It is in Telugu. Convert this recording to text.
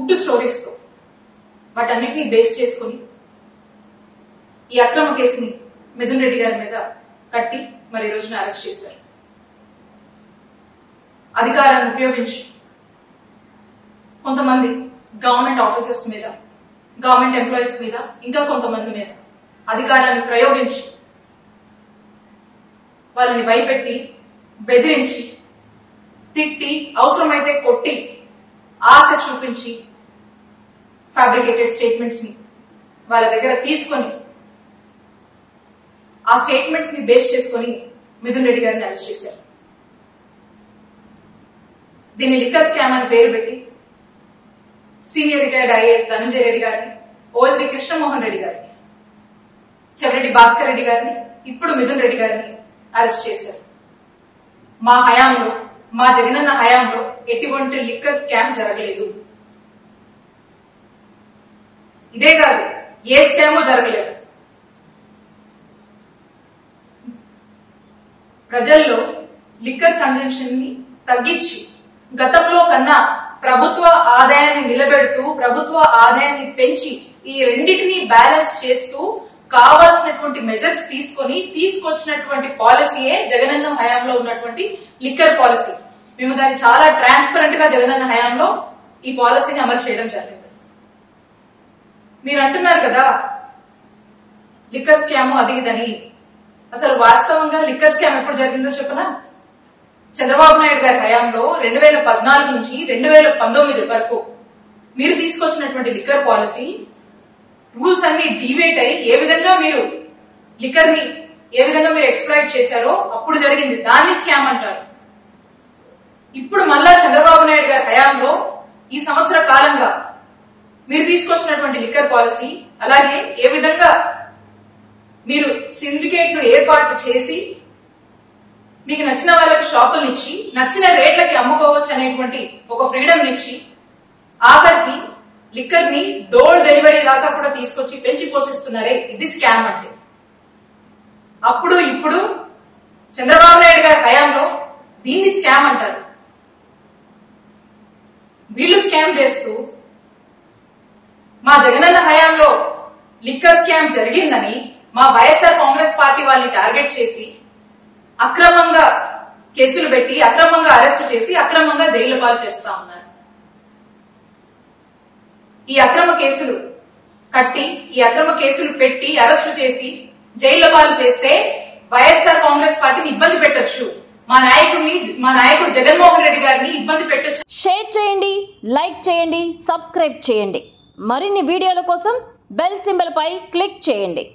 గుడ్ స్టోరీస్ తో వాటన్నిటిని బేస్ చేసుకుని ఈ అక్రమ కేసుని మిథున్ రెడ్డి గారి మీద కట్టి మరి ఈ రోజున అరెస్ట్ చేశారు. అధికారాన్ని ఉపయోగించి కొంతమంది గవర్నమెంట్ ఆఫీసర్స్ మీద, గవర్నమెంట్ ఎంప్లాయీస్ మీద, ఇంకా కొంతమంది మీద అధికారాన్ని ప్రయోగించి వాళ్ళని భయపెట్టి, బెదిరించి, తిట్టి, అవసరమైతే కొట్టి, ఆశ చూపించి ఫ్యాబ్రికేటెడ్ స్టేట్మెంట్స్ ని వాళ్ళ దగ్గర తీసుకొని ఆ స్టేట్మెంట్స్ ని బేస్ చేసుకుని మిథున్ రెడ్డి గారిని అరెస్ట్ చేశారు. దీన్ని లిక్కర్ స్కామ్ అని పేరు పెట్టి senior retired IAS Dhananjaya Reddy గారిని, ఓఎస్డీ కృష్ణమోహన్ రెడ్డి గారిని, చెవిరెడ్డి భాస్కర్ రెడ్డి గారిని, ఇప్పుడు మిథున్ రెడ్డి గారిని అరెస్ట్ చేశారు. మా హయాంలో, మా జగనన్న హయాంలో ఎటువంటి లిక్కర్ స్కామ్ జరగలేదు. ఇదే కాదు, ఏ స్కామో జరగలేదు. ప్రజల్లో లిక్కర్ కన్జంప్షన్ ని తగ్గించి గతంలో కన్నా ప్రభుత్వ ఆదాయాన్ని నిలబెడుతూ, ప్రభుత్వ ఆదాయాన్ని పెంచి ఈ రెండింటినీ బ్యాలెన్స్ చేస్తూ కావాల్సినటువంటి మెజర్స్ తీసుకొచ్చినటువంటి పాలసీయే జగనన్న హయాంలో ఉన్నటువంటి లిక్కర్ పాలసీ. మేము దాన్ని చాలా ట్రాన్స్పరెంట్ గా జగనన్న హయాంలో ఈ పాలసీని అమలు చేయడం జరిగింది. మీరు అంటున్నారు కదా లిక్కర్ స్కామ్ అది ఇదని. అసలు వాస్తవంగా లిక్కర్ స్కామ్ ఎప్పుడు జరిగిందో చెప్పనా? చంద్రబాబు నాయుడు గారి హయాంలో 2014 నుంచి 2019 వరకు మీరు తీసుకొచ్చినటువంటి లిక్కర్ పాలసీ రూల్స్ అన్ని డివేట్ అయ్యి ఏ విధంగా మీరు లిక్కర్ ని ఏ విధంగా మీరు ఎక్స్ప్లాయిట్ చేశారో అప్పుడు జరిగింది. దాన్ని స్కామ్ అంటారు. ఇప్పుడు మళ్ళా చంద్రబాబు నాయుడు గారి హయాంలో ఈ సంవత్సర కాలంగా మీరు తీసుకొచ్చినటువంటి లిక్కర్ పాలసీ, అలాగే ఏ విధంగా మీరు సిండికేట్లు ఏర్పాటు చేసి మీకు నచ్చిన వాళ్ళకి షాపులను ఇచ్చి నచ్చిన రేట్లకి అమ్ముకోవచ్చు అనేటువంటి ఒక ఫ్రీడమ్ ఇచ్చి ఆఖరికి లిక్కర్ ని డోర్ డెలివరీ దాకా కూడా తీసుకొచ్చి పెంచి పోషిస్తున్నారే, ఇది స్కామ్ అంటే. అప్పుడు ఇప్పుడు చంద్రబాబు నాయుడు గారి హయాంలో దీన్ని స్కామ్ అంటారు. వీళ్ళు స్కామ్ చేస్తూ మా జగనన్న హయాంలో లిక్కర్ స్కామ్ జరిగిందని మా వైఎస్ఆర్ కాంగ్రెస్ పార్టీ వాళ్ళని టార్గెట్ చేసి అక్రమంగా కేసులు పెట్టి, అక్రమంగా అరెస్టు చేసి, అక్రమంగా జైలు పాలు చేస్తా ఉన్నారు. ఈ అక్రమ కేసులు కట్టి, ఈ అక్రమ కేసులు పెట్టి అరెస్టు చేసి జైలు పాలు చేస్తే వైఎస్ఆర్ కాంగ్రెస్ పార్టీని ఇబ్బంది పెట్టొచ్చు, మా నాయకుడు జగన్మోహన్ రెడ్డి గారిని ఇబ్బంది పెట్టొచ్చు. షేర్ చేయండి, లైక్ చేయండి, సబ్స్క్రైబ్ చేయండి. మరిన్ని వీడియోల కోసం బెల్ సింబల్ పై క్లిక్ చేయండి.